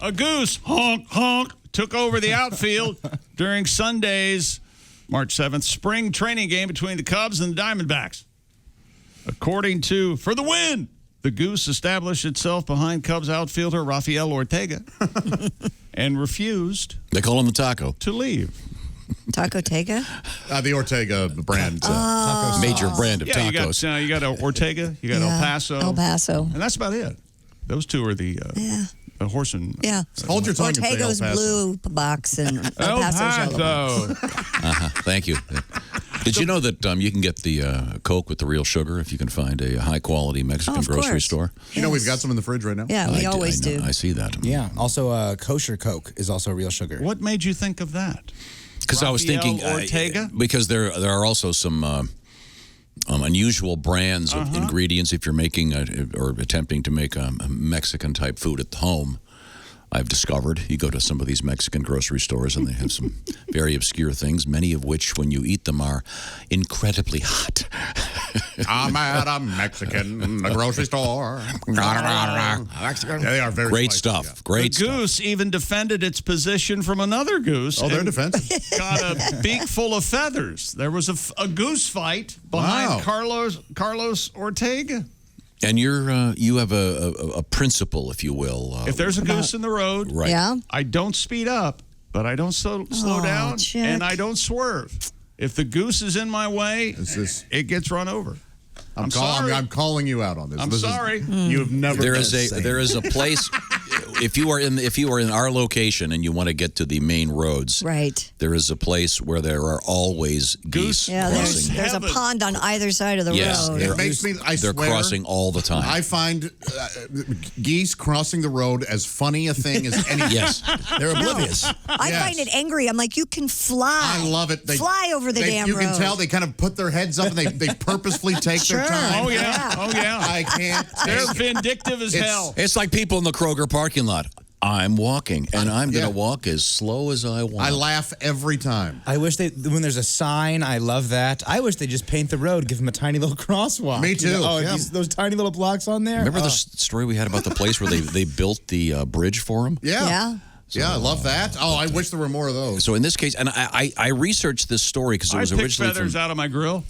A goose, honk, honk, took over the outfield during Sunday's March 7th spring training game between the Cubs and the Diamondbacks. According to For the Win, the Goose established itself behind Cubs outfielder Rafael Ortega and refused. They call him the Taco. To leave. Taco Tega? The Ortega brand. Major brand of tacos. You got Ortega, you got El Paso. El Paso. And that's about it. Those two are the horse and... Yeah. Hold your tongue and say El Ortega's Paso. blue box and El Paso's yellow box. Thank you. Did you know that you can get the Coke with the real sugar if you can find a high-quality Mexican grocery store? You know we've got some in the fridge right now? Yeah, we always do. I see that. Yeah. Also, kosher Coke is also real sugar. What made you think of that? Because I was thinking... Ortega? Because there are also some... unusual brands of ingredients if you're making or attempting to make a Mexican-type food at home. I've discovered you go to some of these Mexican grocery stores and they have some very obscure things, many of which, when you eat them, are incredibly hot. I'm at a Mexican grocery store. They are very great spicy, stuff. yeah. Great The Goose even defended its position from another goose. Oh, their defense? Got a beak full of feathers. There was a goose fight behind Carlos Ortega. And you have a principle, if you will. If there's a goose in the road, right. Yeah. I don't speed up, but I don't slow down, Chick. and I don't swerve. If the goose is in my way, it gets run over. I'm sorry. I'm calling you out on this. I'm This is- sorry. You have never There been is sane. there is a place. If you are in our location and you want to get to the main roads, Right. there is a place where there are always geese Yeah, crossing. there's a pond on either side of the road. It makes me, I They're swear, crossing all the time. I find geese crossing the road as funny a thing as anything. Yes. They're oblivious. I find it angry. I'm like, you can fly. I love it. They fly over the damn You road. can tell they kind of put their heads up and they purposefully take their time. Oh, yeah. Oh, yeah. I can't. They're vindictive as hell. It's like people in the Kroger parking lot. I'm walking, and I'm going to walk as slow as I want. I laugh every time. I wish when there's a sign, I love that. I wish they just paint the road, give them a tiny little crosswalk. Me too. You know, Yeah. those tiny little blocks on there. Remember the story we had about the place where they built the bridge for them? Yeah. Yeah, I love that. Oh, I wish there were more of those. So in this case, and I researched this story because it was I picked originally feathers out of my grill.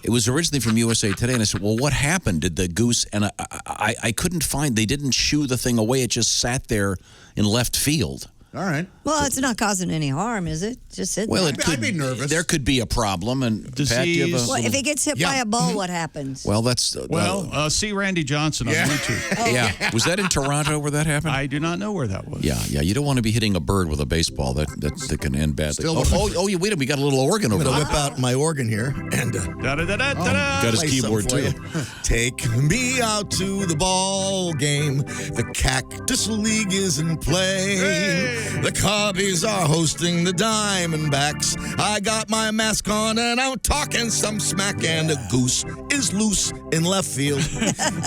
It was originally from USA Today, and I said, well, what happened? Did the goose, and I couldn't find, they didn't shoo the thing away. It just sat there in left field. All right. Well, it's not causing any harm, is it? Just sitting Well, there. it could, I'd be nervous. There could be a problem. And Pat, do you have a Disease. Well, if little- it gets hit by a ball, what happens? Well, that's... See Randy Johnson on YouTube. yeah. Was that in Toronto where that happened? I do not know where that was. Yeah. You don't want to be hitting a bird with a baseball. That can end badly. Still Wait a minute. We got a little organ over I'm there. going to whip out my organ here and Da-da-da-da-da-da. Got his play keyboard, some for too. you. Take me out to the ball game. The Cactus League is in play. The Cubbies are hosting the Diamondbacks. I got my mask on and I'm talking some smack. And a goose is loose in left field.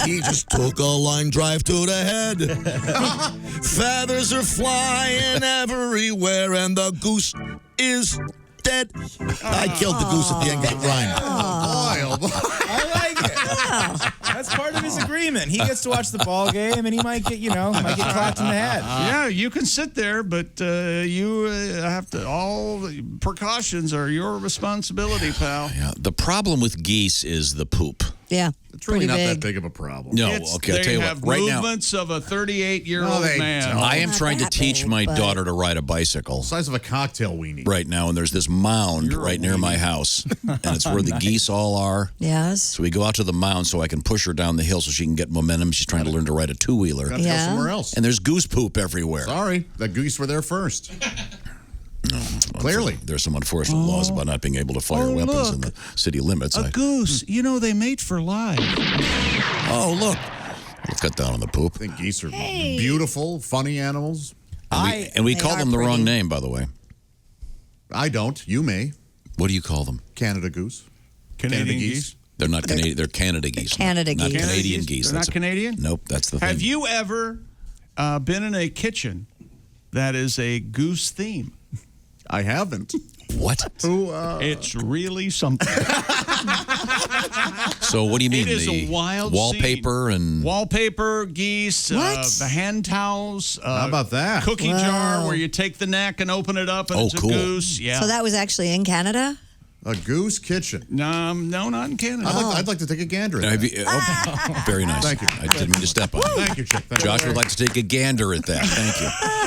He just took a line drive to the head. Feathers are flying everywhere and the goose is dead. I killed the goose at the end, got it rhymed. I like it. That's part of his agreement. He gets to watch the ball game, and he might get clapped in the head. Yeah, you can sit there, but you have to. All precautions are your responsibility, pal. Yeah. The problem with geese is the poop. Yeah. It's really pretty not big. that big of a problem. No, It's- okay, I'll they tell you have what. Right now, movements of a 38-year-old No, they man. don't. I am Not trying to that teach big, my but- daughter to ride a bicycle. Size of a cocktail weenie. Right now, and there's this mound right near my house, and it's where the geese all are. Yes. So we go out to the mound so I can push her down the hill so she can get momentum. She's trying to learn to ride a two-wheeler. Got to go Yeah. somewhere else. And there's goose poop everywhere. Sorry, the geese were there first. Clearly. There's some unfortunate laws about not being able to fire weapons in the city limits. A goose. You know, they mate for life. Oh, look. Let's cut down on the poop. I think geese are beautiful, funny animals. And we They call are them the wrong pretty. name, by the way. I don't. You may. What do you call them? Canada goose. Canadian geese. They're not Canadian. They're Canada geese. Canada not geese. Canadian geese. They're That's not Canadian? Nope, that's the thing. Have you ever been in a kitchen that is a goose theme? I haven't. What? It's really something. So what do you mean? It is the a wild wallpaper scene. and Wallpaper, geese, What? the hand towels. How about that? Cookie jar where you take the neck and open it up and it's cool. a goose. Yeah. So that was actually in Canada? A Goose kitchen. no, not in Canada. I'd like to take a gander at that. Very nice. Thank you. I didn't mean to step on. Thank you, Chick. Thank you. Josh would like to take a gander at that. Thank you.